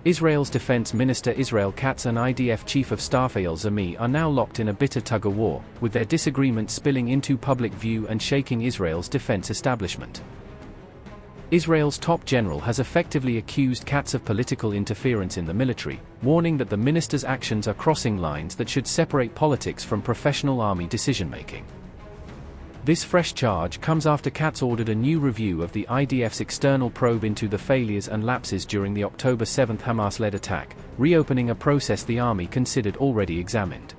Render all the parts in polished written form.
Israel's Defense Minister Israel Katz and IDF Chief of Staff Eyal Zamir are now locked in a bitter tug-of-war, with their disagreements spilling into public view and shaking Israel's defense establishment. Israel's top general has effectively accused Katz of political interference in the military, warning that the minister's actions are crossing lines that should separate politics from professional army decision-making. This fresh charge comes after Katz ordered a new review of the IDF's external probe into the failures and lapses during the October 7 Hamas-led attack, reopening a process the army considered already examined.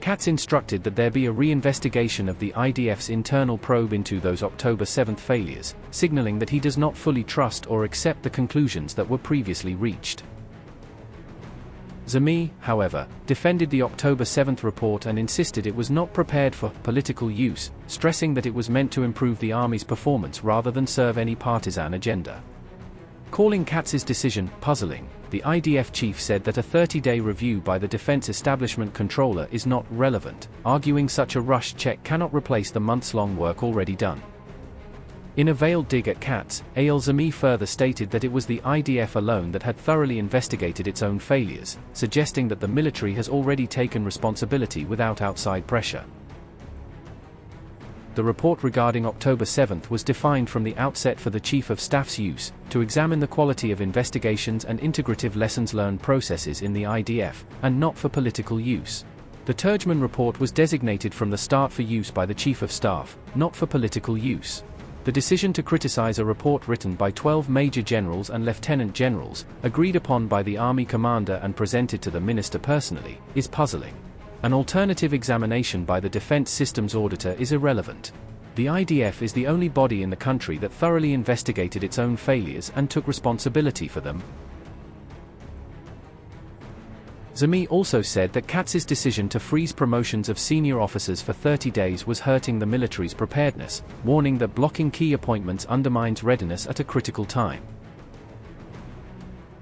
Katz instructed that there be a reinvestigation of the IDF's internal probe into those October 7 failures, signaling that he does not fully trust or accept the conclusions that were previously reached. Zamir, however, defended the October 7 report and insisted it was not prepared for political use, stressing that it was meant to improve the army's performance rather than serve any partisan agenda. Calling Katz's decision puzzling, the IDF chief said that a 30-day review by the defense establishment comptroller is not relevant, arguing such a rush check cannot replace the months-long work already done. In a veiled dig at Katz, Eyal Zamir further stated that it was the IDF alone that had thoroughly investigated its own failures, suggesting that the military has already taken responsibility without outside pressure. The report regarding October 7 was defined from the outset for the Chief of Staff's use, to examine the quality of investigations and integrative lessons learned processes in the IDF, and not for political use. The Turgeman report was designated from the start for use by the Chief of Staff, not for political use. The decision to criticize a report written by 12 major generals and lieutenant generals, agreed upon by the army commander and presented to the minister personally, is puzzling. An alternative examination by the Defense Systems Auditor is irrelevant. The IDF is the only body in the country that thoroughly investigated its own failures and took responsibility for them. Zamir also said that Katz's decision to freeze promotions of senior officers for 30 days was hurting the military's preparedness, warning that blocking key appointments undermines readiness at a critical time.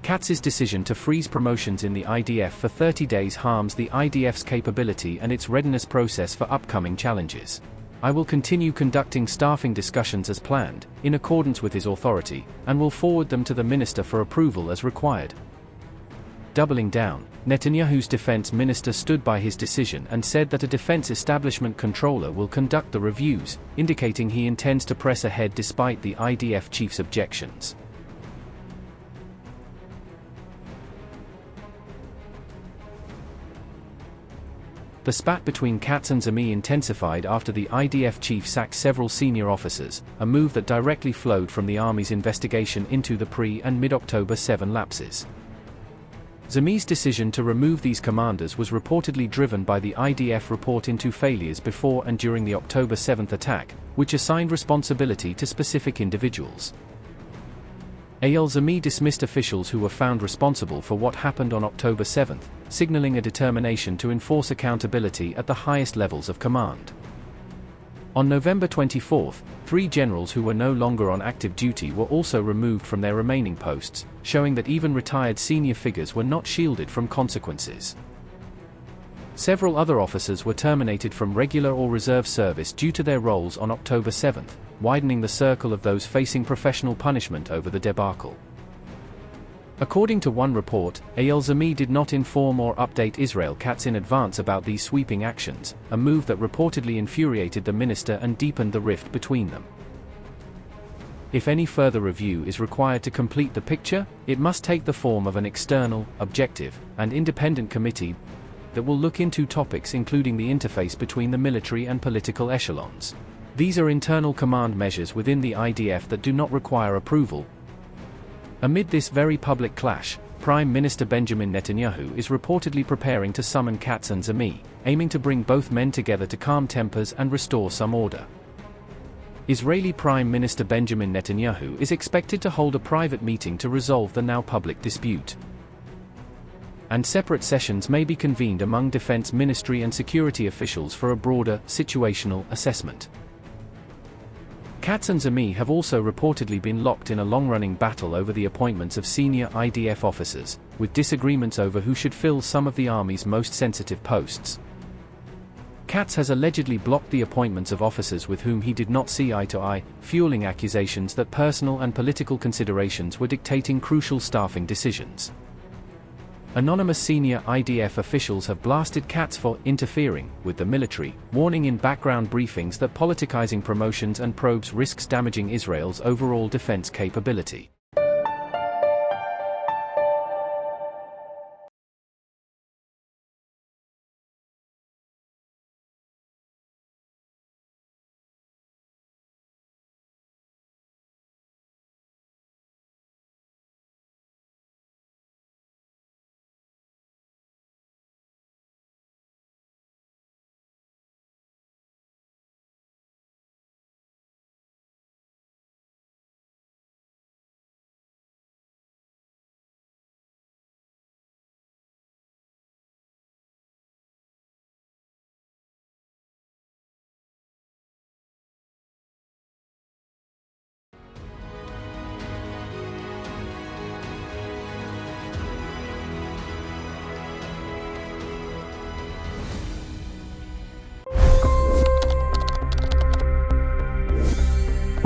Katz's decision to freeze promotions in the IDF for 30 days harms the IDF's capability and its readiness process for upcoming challenges. I will continue conducting staffing discussions as planned, in accordance with his authority, and will forward them to the minister for approval as required. Doubling down, Netanyahu's defense minister stood by his decision and said that a defense establishment comptroller will conduct the reviews, indicating he intends to press ahead despite the IDF chief's objections. The spat between Katz and Zamir intensified after the IDF chief sacked several senior officers, a move that directly flowed from the army's investigation into the pre- and mid-October 7 lapses. Zamir's decision to remove these commanders was reportedly driven by the IDF report into failures before and during the October 7 attack, which assigned responsibility to specific individuals. Eyal Zamir dismissed officials who were found responsible for what happened on October 7, signaling a determination to enforce accountability at the highest levels of command. On November 24, 3 generals who were no longer on active duty were also removed from their remaining posts, showing that even retired senior figures were not shielded from consequences. Several other officers were terminated from regular or reserve service due to their roles on October 7, widening the circle of those facing professional punishment over the debacle. According to one report, Eyal Zamir did not inform or update Israel Katz in advance about these sweeping actions, a move that reportedly infuriated the minister and deepened the rift between them. If any further review is required to complete the picture, it must take the form of an external, objective, and independent committee that will look into topics including the interface between the military and political echelons. These are internal command measures within the IDF that do not require approval. Amid this very public clash, Prime Minister Benjamin Netanyahu is reportedly preparing to summon Katz and Zamir, aiming to bring both men together to calm tempers and restore some order. Israeli Prime Minister Benjamin Netanyahu is expected to hold a private meeting to resolve the now public dispute. And separate sessions may be convened among defense ministry and security officials for a broader, situational assessment. Katz and Zamir have also reportedly been locked in a long-running battle over the appointments of senior IDF officers, with disagreements over who should fill some of the army's most sensitive posts. Katz has allegedly blocked the appointments of officers with whom he did not see eye to eye, fueling accusations that personal and political considerations were dictating crucial staffing decisions. Anonymous senior IDF officials have blasted Katz for interfering with the military, warning in background briefings that politicizing promotions and probes risks damaging Israel's overall defense capability.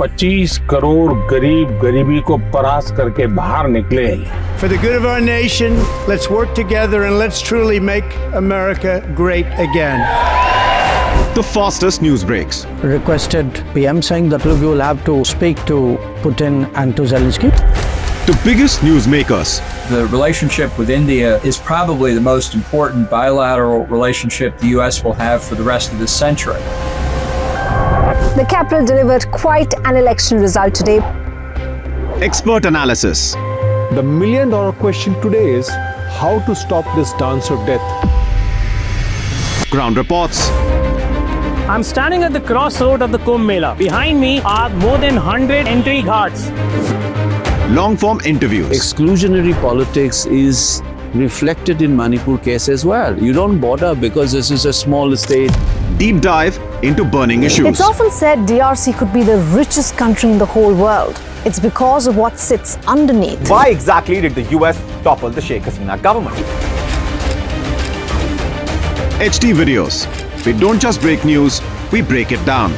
$25 crore गरीब गरीबी को परास्त करके बाहर निकले। For the good of our nation, let's work together and let's truly make America great again. The fastest news breaks. Requested PM saying that look, you will have to speak to Putin and to Zelensky. The biggest newsmakers. The relationship with India is probably the most important bilateral relationship the US will have for the rest of this century. The capital delivered quite an election result today. Expert analysis. The million-dollar question today is how to stop this dance of death. Ground reports. I'm standing at the crossroad of the Kumbh Mela. Behind me are more than 100 entry guards. Long-form interviews. Exclusionary politics is reflected in Manipur case as well. You don't bother because this is a small state. Deep dive into burning issues. It's often said DRC could be the richest country in the whole world. It's because of what sits underneath. Why exactly did the US topple the Sheikh Hasina government? HD videos. We don't just break news, we break it down.